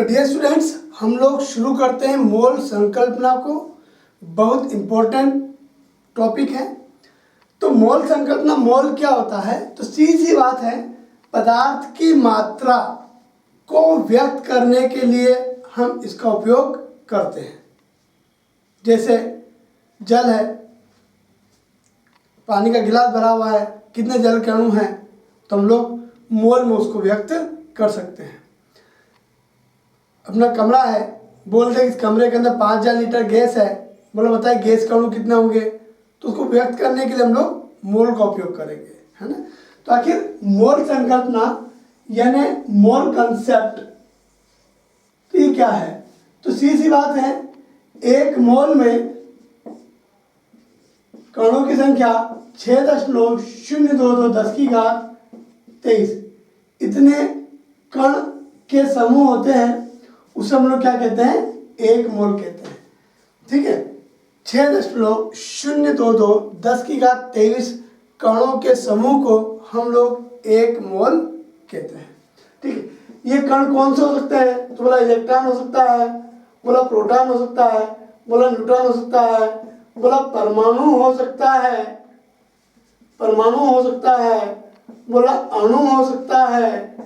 Dear students, हम लोग शुरू करते हैं मोल संकल्पना को। बहुत इम्पोर्टेंट टॉपिक है। तो मोल संकल्पना, मोल क्या होता है? तो सीधी बात है, पदार्थ की मात्रा को व्यक्त करने के लिए हम इसका उपयोग करते हैं। जैसे जल है, पानी का गिलास भरा हुआ है, कितने जल के अणु हैं, तो हम लोग मोल में उसको व्यक्त कर सकते हैं। अपना कमरा है, बोलते हैं इस कमरे के अंदर 5000 लीटर गैस है, बोला बताइए गैस के अणु कितने होंगे, तो उसको व्यक्त करने के लिए हम लोग मोल का उपयोग करेंगे, है ना। तो आखिर मोल संकल्पना यानी मोल कंसेप्ट, तो ये क्या है? तो सीधी बात है, एक मोल में कणों की संख्या 6.022 10⁻23 इतने कण के समूह होते हैं, उसे हम लोग क्या कहते हैं? एक मोल कहते हैं। ठीक है, 6.022 10⁻23 कणों के समूह को हम लोग एक मोल कहते हैं। ठीक है, ये कण कौन से हो सकते हैं? तो बोला इलेक्ट्रॉन हो सकता है, बोला प्रोटॉन हो सकता है, बोला न्यूट्रॉन हो सकता है, बोला परमाणु हो सकता है, परमाणु हो सकता है, बोला अणु हो सकता है,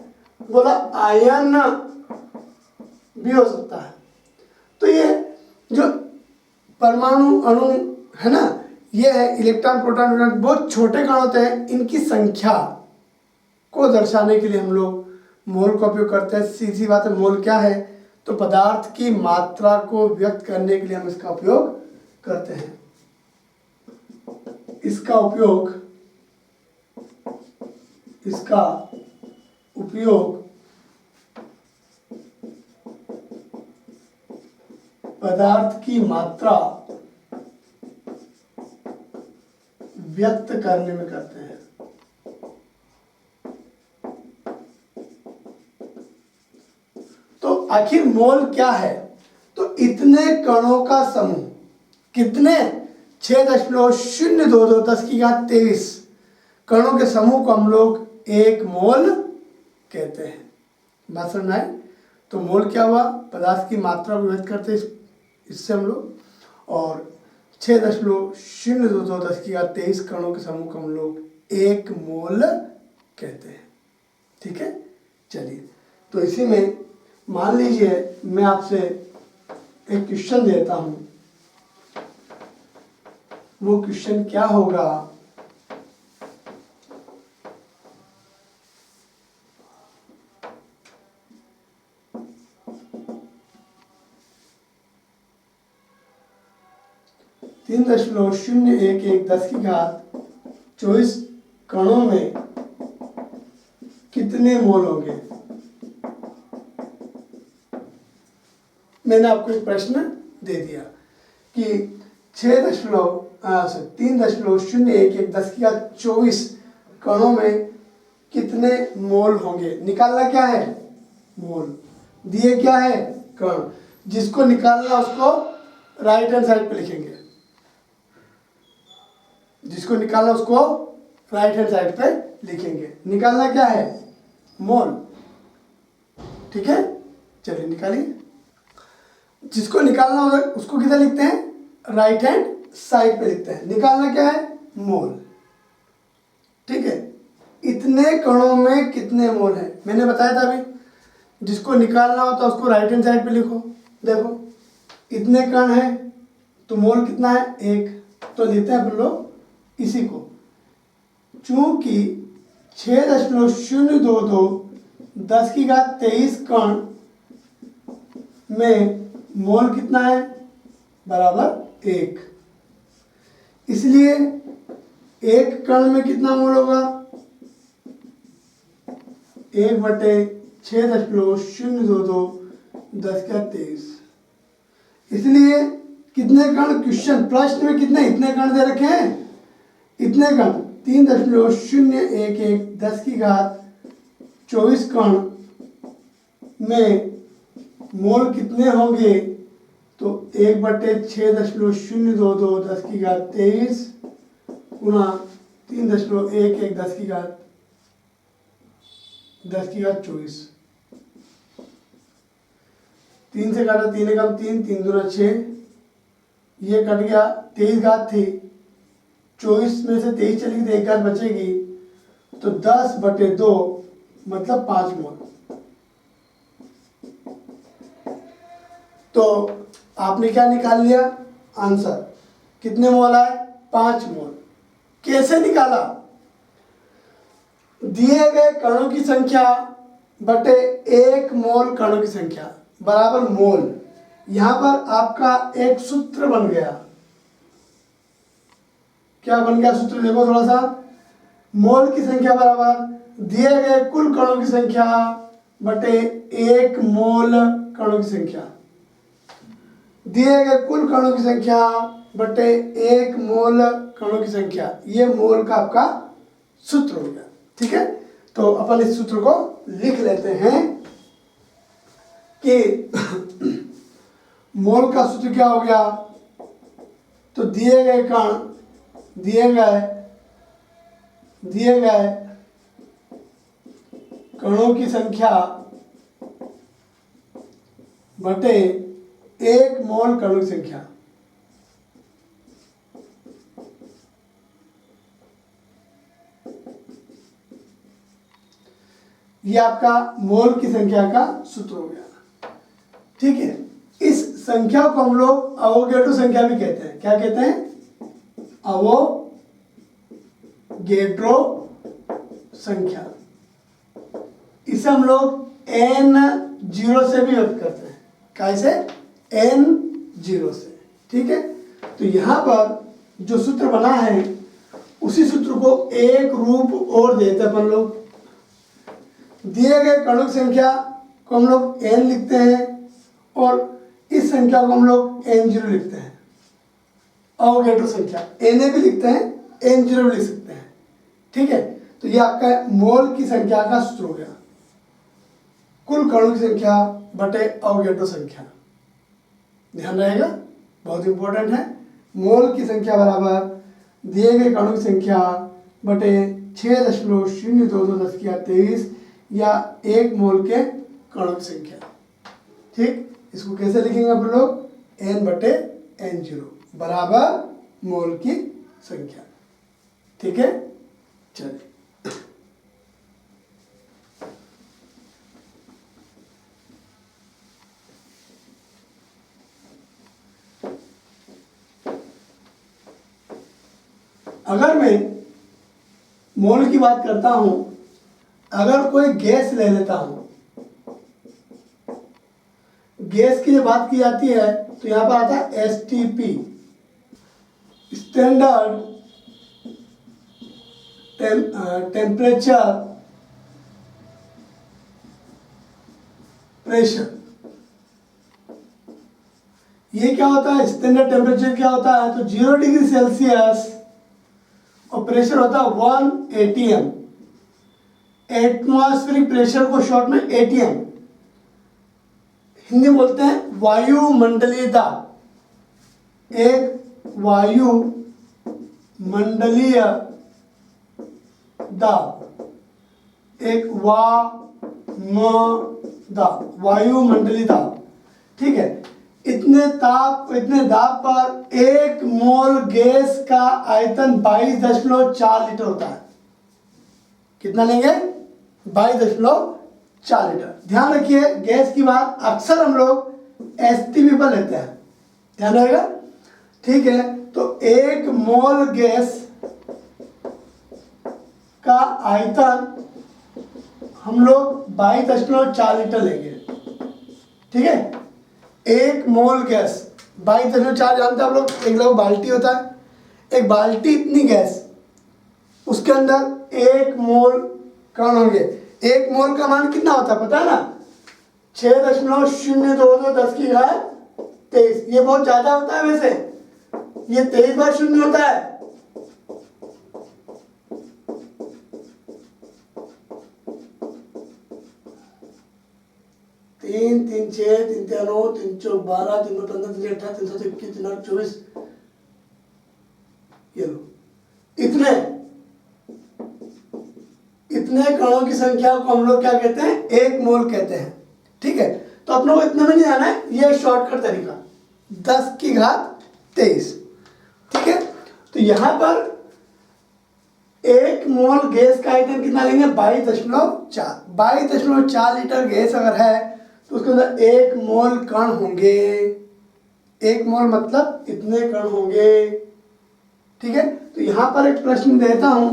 बोला आयन भी हो सकता है। तो ये जो परमाणु अणु है ना, ये है इलेक्ट्रॉन प्रोटॉन न्यूट्रॉन, बहुत छोटे कण होते हैं। इनकी संख्या को दर्शाने के लिए हम लोग मोल का उपयोग करते हैं। सीधी बात है, मोल क्या है? तो पदार्थ की मात्रा को व्यक्त करने के लिए हम इसका उपयोग करते हैं। इसका उपयोग पदार्थ की मात्रा व्यक्त करने में करते हैं। तो आखिर मोल क्या है? तो इतने कणों का समूह, कितने? 6.022 10⁻23 कणों के समूह को हम लोग एक मोल कहते हैं। बात समझ आए? तो मोल क्या हुआ? पदार्थ की मात्रा को व्यक्त करते हैं इससे हम लोग, और 6.022 10⁻23 कणों के समूह को हम लोग एक मोल कहते हैं। ठीक है, चलिए, तो इसी में मान लीजिए मैं आपसे एक क्वेश्चन देता हूं। वो क्वेश्चन क्या होगा? तीन 3.011 10⁻24 कणों में कितने मोल होंगे? मैंने आपको एक प्रश्न दे दिया कि 3.011 10⁻24 कणों में कितने मोल होंगे। निकालना क्या है? मोल। दिए क्या है? कण। जिसको निकालना उसको राइट हैंड साइड पे लिखेंगे, जिसको निकालना उसको राइट हैंड साइड पे लिखेंगे। निकालना क्या है? मोल। ठीक है, चलिए निकालिए। जिसको निकालना होगा उसको किधर लिखते हैं? राइट हैंड साइड पे लिखते हैं। निकालना क्या है? मोल। ठीक है, इतने कणों में कितने मोल हैं मैंने बताया था अभी। जिसको निकालना होता है उसको राइट हैंड साइड पे लिखो। देखो इतने कण हैं तो मोल कितना है? एक। तो लेते हैं अपन लोग इसी को। चूंकि 6.022 10⁻23 कण में मोल कितना है? बराबर एक। इसलिए एक कण में कितना मोल होगा? 1/6.022 10⁻23। इसलिए कितने कण? क्वेश्चन प्रश्न में कितने इतने कण दे रखे हैं? इतने कण 3.011 10⁻24 कण में मोल कितने होंगे? तो 1/6.022 10⁻23 गुना 3.011 10⁻24 3 से काटा 3 एकम 3, 3 दूना 6, ये कट गया। 23 घात थी, 24 में से 23 चली गई तो 1 घात बचेगी, तो 10/2 मतलब 5 मोल। तो आपने क्या निकाल लिया आंसर, कितने मोल आए? 5 मोल। कैसे निकाला? दिए गए कणों की संख्या बटे 1 मोल कणों की संख्या बराबर मोल। यहां पर आपका एक सूत्र बन गया। क्या बन गया सूत्र? देखो थोड़ा सा। मोल की संख्या बराबर दिए गए कुल कणों की संख्या बटे 1 मोल कणों की संख्या। दिए गए कुल कणों की संख्या बटे 1 मोल कणों की संख्या, ये मोल का आपका सूत्र हो गया। ठीक है, तो अपन इस सूत्र को लिख लेते हैं कि मोल का सूत्र क्या हो गया? तो दिए गए कण, दिए गए कणों की संख्या बटे 1 मोल कणों की संख्या। ये आपका मोल की संख्या का सूत्र हो गया। ठीक है, इस संख्या को हम लोग अवोगैड्रो संख्या भी कहते हैं। क्या कहते हैं? अवोगैड्रो संख्या। इसे हम लोग n0 से भी व्यक्त करते हैं। कैसे? n0 से। ठीक है, तो यहां पर जो सूत्र बना है उसी सूत्र को एक रूप और देते हैं अपन लोग। दिए गए कणों की संख्या को हम लोग n लिखते हैं और इस संख्या को हम लोग n0 लिखते हैं। अवोगैड्रो संख्या na भी लिखते हैं, n0 भी लिख सकते हैं। ठीक है, तो ये आपका मोल की संख्या का सूत्र हो गया, कुल कणों की संख्या बटे अवोगैड्रो संख्या। ध्यान रहेगा, बहुत इंपॉर्टेंट है। मोल की संख्या बराबर दिए गए कणों की संख्या बटे 6.022 या 1 मोल के कणों की संख्या। ठीक, इसको कैसे लिखेंगे आप लोग? n/n0 बराबर मोल की संख्या। ठीक है, चलिए अगर मैं मोल की बात करता हूं, अगर कोई गैस ले लेता हूं, गैस की जब बात की जाती है तो यहां पर आता है STP, स्टैंडर्ड टेम्परेचर प्रेशर। ये क्या होता है? स्टैंडर्ड टेम्परेचर क्या होता है? तो 0 डिग्री सेल्सियस और प्रेशर होता है 1 atm। एटमॉस्फेरिक प्रेशर को शॉर्ट में ATM, हिंदी बोलते हैं वायुमंडलीय दाब। एक वायुमंडलीय दाब, एक वायुमंडलीय दाब। ठीक है, इतने दाब पर 1 मोल गैस का आयतन 22.4 लीटर होता है। कितना लेंगे? 22.4 लीटर। ध्यान रखिए, गैस की बात अक्सर हम लोग STP पर लेते हैं, ध्यान रहेगा। ठीक है, तो 1 मोल गैस का आयतन हम लोग 22.4 लीटर लेंगे। ठीक है, 1 मोल गैस 22.4 जानते हैं आप लोग, एक लोग बाल्टी होता है, एक बाल्टी इतनी गैस, उसके अंदर 1 मोल कण होंगे। 1 मोल का मान कितना होता है पता है ना? 6.022 10 की घात 23। ये बहुत ज्यादा होता है, वैसे ये 23 बार शून्य होता है। तीन 3 6 3 9 3 4 12 3 15 3 18 3 21 3 24। ये लो, इतने कणों की संख्या को हम लोग क्या कहते हैं? 1 मोल कहते हैं। ठीक है, तो अपने को इतने में नहीं आना है, ये शॉर्टकट तरीका 10 की घात 23, ठीक है। तो यहाँ पर 1 मोल गैस का आयतन कितना लेंगे 22.4, 22.4 लीटर गैस अगर है तो उसके अंदर 1 मोल कण होंगे, 1 मोल मतलब इतने कण होंगे, ठीक है। तो यहाँ पर एक प्रश्न देता हूँ,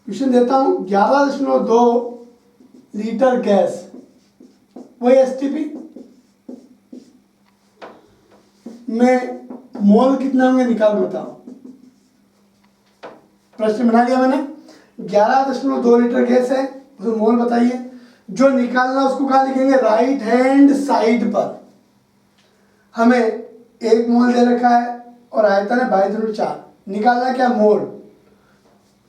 क्वेश्चन देता हूँ 11.2 लीटर गैस, वही एसटीपी में मोल कितने होंगे निकाल बताओ। प्रश्न बना दिया मैंने, 11.2 लीटर गैस है, उसमें मोल बताइए। जो निकालना उसको कहाँ लिखेंगे, राइट हैंड साइड पर। हमें 1 मोल दे रखा है और आयतन है 22.4, निकालना क्या मोल,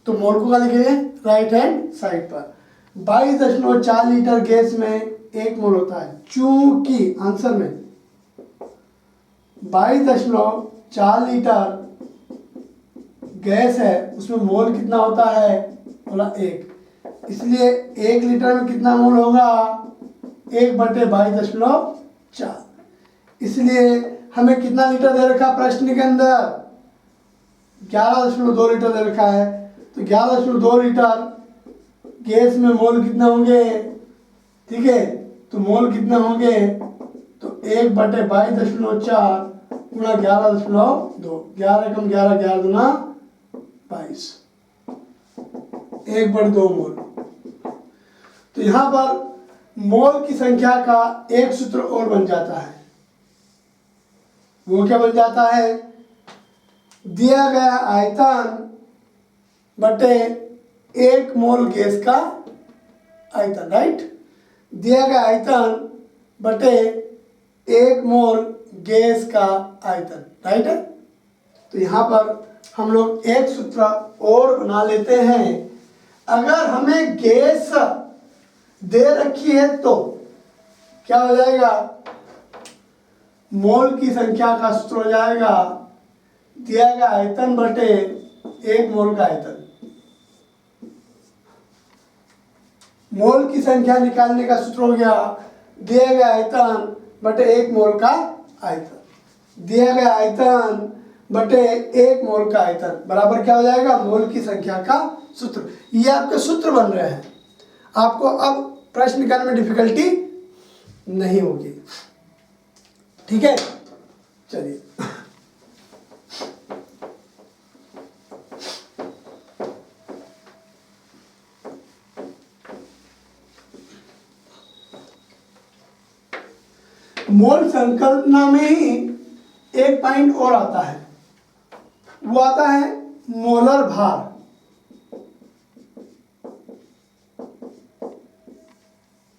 तो मोल को कहाँ लिखेंगे, राइट हैंड साइड पर। 22.4 लीटर गैस में 1 मोल होता है, चूंकि आंसर में 22.4 लीटर गैस है उसमें मोल कितना होता है, बोला 1, इसलिए 1 लीटर में कितना मोल होगा, 1/22.4। इसलिए हमें कितना लीटर दे रखा प्रश्न के अंदर, 11.2 लीटर दे रखा है, तो 11.2 लीटर गैस में मोल कितने होंगे, ठीक है। तो मोल कितने होंगे, तो 1/22.4 गुणा 11.2, 11 कम 11, 11 दूना 22, 1/2 मोल। तो यहाँ पर मोल की संख्या का एक सूत्र और बन जाता है, वो क्या बन जाता है, दिया गया आयतन बटे 1 मोल गैस का आयतन, राइट, दिया गया आयतन बटे 1 मोल गैस का आयतन, राइट है। तो यहाँ पर हम लोग एक सूत्र और बना लेते हैं, अगर हमें गैस दे रखी है तो क्या हो जाएगा, मोल की संख्या का सूत्र हो जाएगा दिया गया आयतन बटे 1 मोल का आयतन। मोल की संख्या निकालने का सूत्र हो गया दिया गया आयतन बटे 1 मोल का आयतन, दिया गया आयतन बटे 1 मोल का आयतन बराबर क्या हो जाएगा, मोल की संख्या का सूत्र। ये आपके सूत्र बन रहे हैं, आपको अब प्रश्न करने में डिफिकल्टी नहीं होगी, ठीक है। चलिए मोल संकल्पना में ही एक पॉइंट और आता है, वो आता है मोलर भार।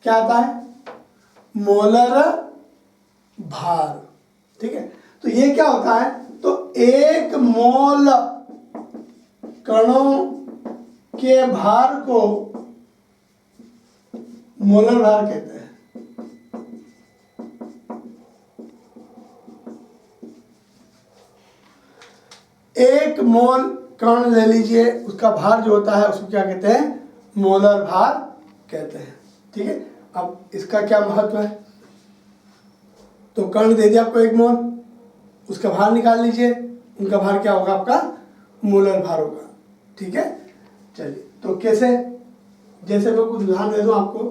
क्या आता है, मोलर भार, ठीक है। तो ये क्या होता है, तो 1 मोल कणों के भार को मोलर भार कहते हैं। एक मोल कण ले लीजिए, उसका भार जो होता है उसको क्या कहते हैं, मोलर भार कहते हैं, ठीक है। अब इसका क्या महत्व है, तो कण दे दिया आपको 1 मोल, उसका भार निकाल लीजिए, उनका भार क्या होगा, आपका मोलर भार होगा, ठीक है। चलिए तो कैसे, जैसे मैं कुछ उदाहरण दे दूं आपको,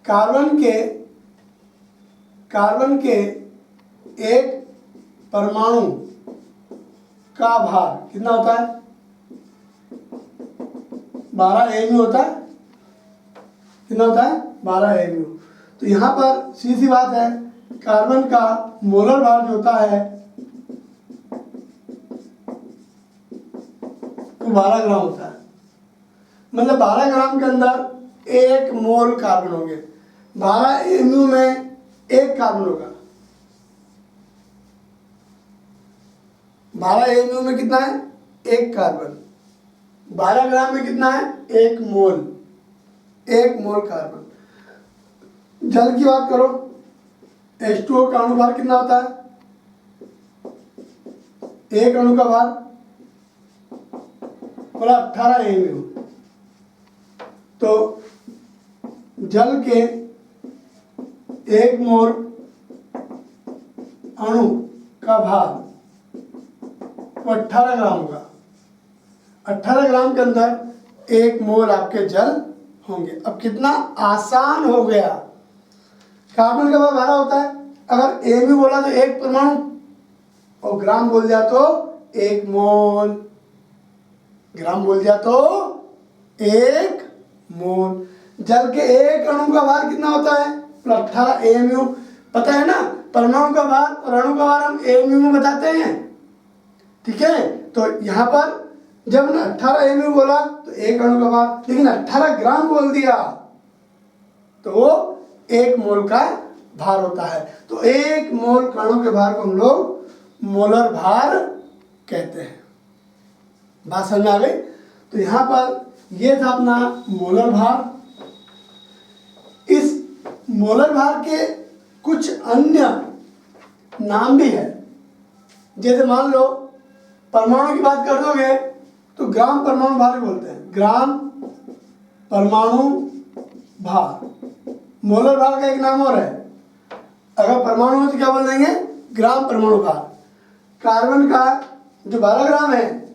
कार्बन के एक परमाणु का भार कितना होता है, 12 AMU होता है, कितना होता है, 12 AMU। तो यहाँ पर सीधी बात है, कार्बन का मोलर भार जो होता है वो 12 ग्राम होता है, मतलब 12 ग्राम के अंदर 1 मोल कार्बन होंगे, 12 AMU में 1 कार्बन होगा, 12 AMU में कितना है, 1 कार्बन, 12 ग्राम में कितना है, 1 मोल, 1 मोल कार्बन। जल की बात करो, H2O का अणु भार कितना होता है, एक अणु का भार बोला 18 AMU। तो जल के एक मोल अणु का भार वो 18 ग्राम होगा। 18 ग्राम के अंदर 1 मोल आपके जल होंगे। अब कितना आसान हो गया। कार्बन का भार भारा होता है, अगर एमयू बोला तो एक परमाणु और ग्राम बोल दिया तो 1 मोल, ग्राम बोल दिया तो 1 मोल। जल के एक अणु का भार कितना होता है? 18 एमयू। पता है ना, परमाणु का भार और अणु का भार हम एमयू में बताते हैं। ठीक है, तो यहाँ पर जब ना 18 एमयू बोला तो एक अणु का भार, लेकिन 18 ग्राम बोल दिया तो वो 1 मोल का भार होता है। तो 1 मोल कणों के भार को हम लोग मोलर भार कहते हैं। बात समझ में आ गई? तो यहाँ पर ये था अपना मोलर भार। इस मोलर भार के कुछ अन्य नाम भी है। जैसे मान लो परमाणु की बात कर दोगे तो ग्राम परमाणु भार भी बोलते हैं, ग्राम परमाणु भार। मोलर भार का एक नाम और है, अगर परमाणु हो तो क्या बोल देंगे? ग्राम परमाणु भार। कार्बन का जो 12 ग्राम है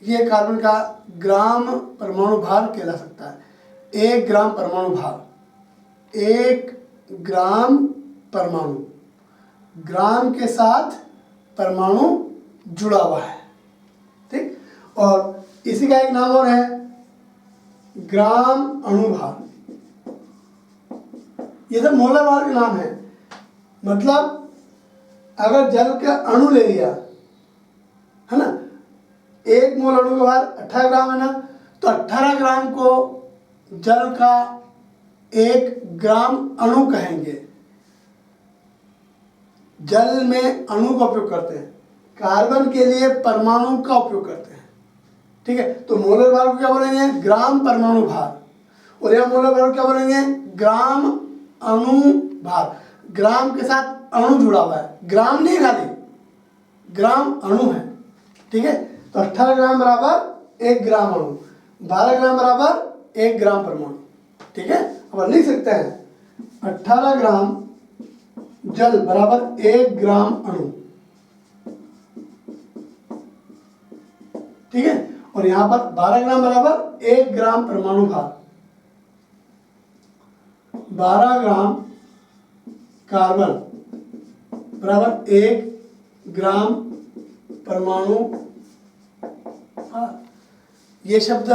ये कार्बन का ग्राम परमाणु भार कहला सकता है। 1 ग्राम परमाणु भार, 1 ग्राम परमाणु, ग्राम के साथ परमाणु जुड़ा हुआ है। ठीक, और इसी का एक नाम और है ग्राम अणुभार। ये सब मोलर भार के नाम है। मतलब अगर जल का अणु ले लिया है ना, 1 मोल अणु का भार 18 ग्राम है ना, तो 18 ग्राम को जल का 1 ग्राम अणु कहेंगे। जल में अणु का उपयोग करते हैं, कार्बन के लिए परमाणु का उपयोग करते हैं। ठीक है, तो मोलर भार को क्या बोलेंगे? ग्राम परमाणु भार। और यहाँ मोलर भार को क्या बोलेंगे? ग्राम अणु भार। ग्राम के साथ अणु जुड़ा हुआ है, ग्राम नहीं खाली, ग्राम अणु है। ठीक है, तो 18 ग्राम बराबर 1 ग्राम अणु, 12 ग्राम बराबर 1 ग्राम परमाणु। ठीक है, अब लिख सकते हैं 18 ग्राम जल बराबर 1 ग्राम अणु। ठीक है, और यहां पर 12 ग्राम बराबर 1 ग्राम परमाणु भार। 12 ग्राम कार्बन बराबर 1 ग्राम परमाणु भार। ये शब्द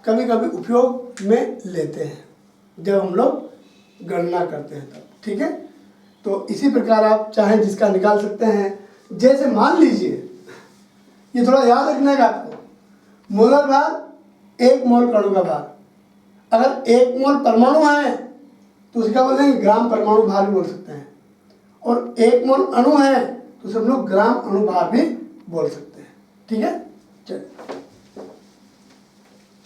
कभी कभी उपयोग में लेते हैं जब हम लोग गणना करते हैं तब। ठीक है, तो इसी प्रकार आप चाहें जिसका निकाल सकते हैं। जैसे मान लीजिए, ये थोड़ा याद रखना है आपको, मोलर भार 1 मोल कणु का भार। अगर 1 मोल परमाणु है तो उसका बोलेंगे ग्राम परमाणु भार भी बोल सकते हैं, और 1 मोल अणु है तो उसे हम लोग ग्राम अणु भार भी बोल सकते हैं। ठीक है,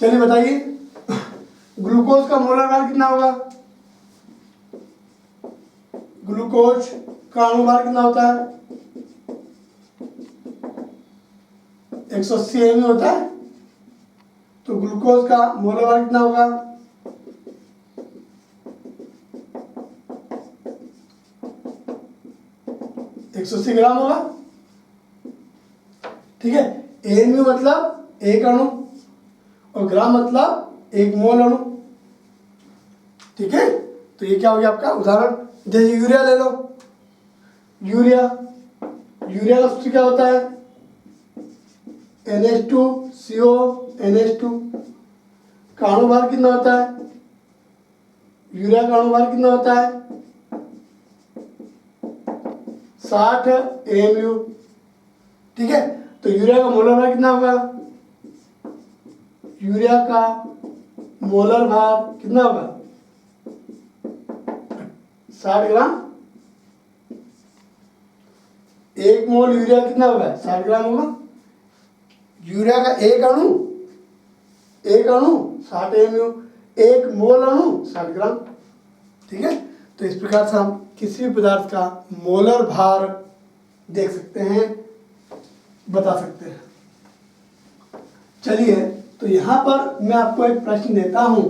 चलिए बताइए ग्लूकोज का मोलर भार कितना होगा? ग्लूकोज का अणु भार कितना होता है? 180 एमयू होता है। तो ग्लूकोज का मोलर भार कितना होगा? 180 ग्राम होगा। ठीक है, एमयू मतलब 1 अणु और ग्राम मतलब 1 मोल अणु। ठीक है, तो ये क्या हो गया आपका उदाहरण। जैसे यूरिया ले लो, यूरिया का सूत्र क्या होता है? NH2CO NH2 का अणु भार कितना होता है? यूरिया का अणु भार कितना होता है? 60 एमयू। ठीक है, तो यूरिया का मोलर भार कितना होगा? यूरिया का मोलर भार कितना होगा? 60 ग्राम। 1 मोल यूरिया कितना होगा? 60 ग्राम होगा। यूरिया का एक अणु 60 एमयू, 1 मोल अणु 60 ग्राम। ठीक है, तो इस प्रकार से हम किसी भी पदार्थ का मोलर भार देख सकते हैं, बता सकते हैं। चलिए, तो यहां पर मैं आपको एक प्रश्न देता हूं।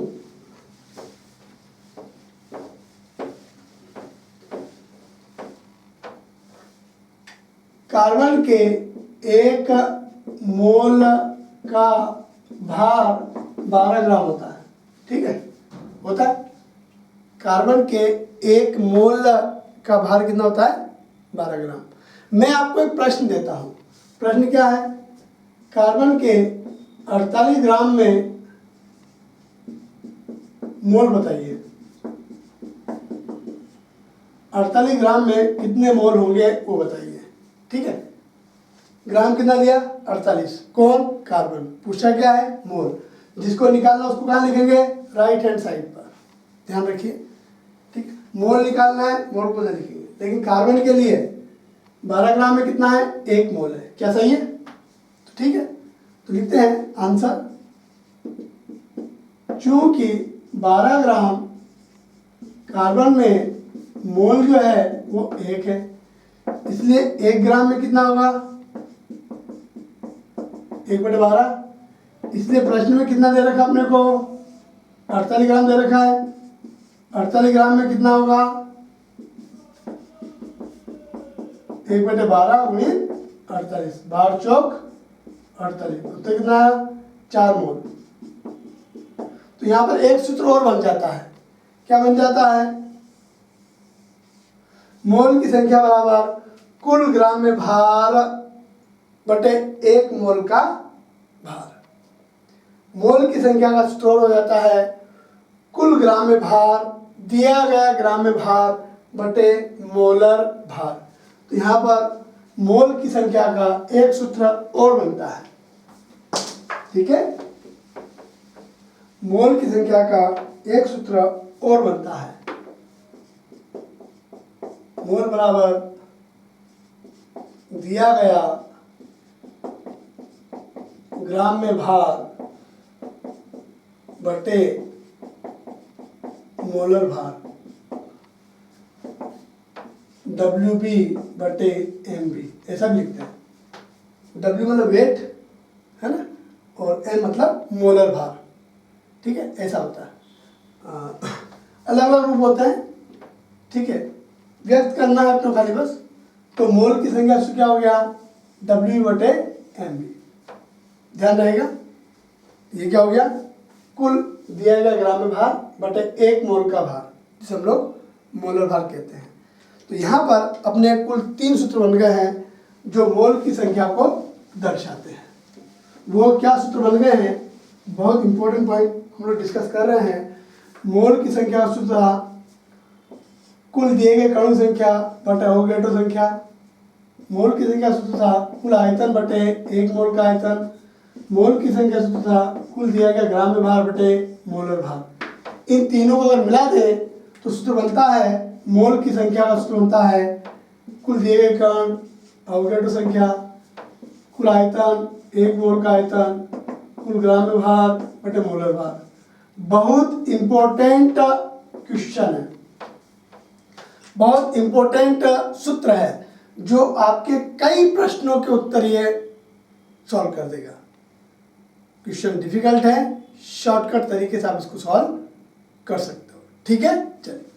कार्बन के एक मोल का भार 12 ग्राम होता है, ठीक है, होता है। कार्बन के एक मोल का भार कितना होता है? 12 ग्राम। मैं आपको एक प्रश्न देता हूँ। प्रश्न क्या है? कार्बन के 48 ग्राम में मोल बताइए। 48 ग्राम में कितने मोल होंगे वो बताइए, ठीक है। ग्राम कितना दिया? 48। कौन? कार्बन। पूछा क्या है? मोल। जिसको निकालना उसको कहाँ लिखेंगे? राइट हैंड साइड पर, ध्यान रखिए, ठीक। मोल निकालना है, मोल को नहीं लिखेंगे। लेकिन कार्बन के लिए 12 ग्राम में कितना है? 1 मोल है। क्या सही है? तो ठीक है, तो लिखते हैं आंसर। चूंकि 12 ग्राम कार्बन में मोल जो है वो 1 है, इसलिए 1 ग्राम में कितना होगा? 1/12। इसलिए प्रश्न में कितना दे रखा अपने को? 48 ग्राम दे रखा है। 48 ग्राम में कितना होगा? 1/12 गुणित 48, 12 चौक 48, तो कितना है? 4 मोल। तो यहाँ पर एक सूत्र और बन जाता है। क्या बन जाता है? मोल की संख्या बराबर कुल ग्राम में भार बटे 1 मोल का भार। मोल की संख्या का सूत्र हो जाता है कुल ग्राम में भार दिया गया ग्राम में भार बटे मोलर भार। तो यहाँ पर मोल की संख्या का एक सूत्र और बनता है, ठीक है। मोल की संख्या का एक सूत्र और बनता है। मोल बराबर दिया गया ग्राम में भार बटे मोलर भार, WB बटे MB, ऐसा भी लिखते हैं। W मतलब वेट है ना, और M मतलब मोलर भार, ठीक है, ऐसा होता है। अलग अलग रूप होते हैं, ठीक है। व्यक्त करना है अपने खाली बस। तो मोल की संख्या से क्या हो गया? W बटे MB, ध्यान रहेगा। ये क्या हो गया? कुल दिया गया ग्राम में भार बटे 1 मोल का भार, जिसे हम लोग मोलर भार कहते हैं। तो यहाँ पर अपने कुल 3 सूत्र बन गए हैं जो मोल की संख्या को दर्शाते हैं। वो क्या सूत्र बन गए हैं? बहुत इंपॉर्टेंट पॉइंट हम लोग डिस्कस कर रहे हैं। मोल की संख्या का सूत्र कुल दिए गए कणों की संख्या बटे एवोगैड्रो संख्या। मोल की संख्या सूत्र था कुल आयतन बटे 1 मोल का आयतन। मोल की संख्या सूत्र था कुल दिया गया ग्राम में भार बटे मोलर भार। इन तीनों को अगर मिला दे तो सूत्र बनता है, मोल की संख्या का सूत्र बनता है कुल दिए गए कण, एवोगैड्रो संख्या, कुल आयतन 1 मोल का आयतन, कुल ग्राम में भार बटे मोलर भार। बहुत इंपॉर्टेंट क्वेश्चन है, बहुत इंपॉर्टेंट सूत्र है जो आपके कई प्रश्नों के उत्तर ये सॉल्व कर देगा। क्वेश्चन डिफिकल्ट है, शॉर्टकट तरीके से आप इसको सॉल्व कर सकते हो, ठीक है। चलिए।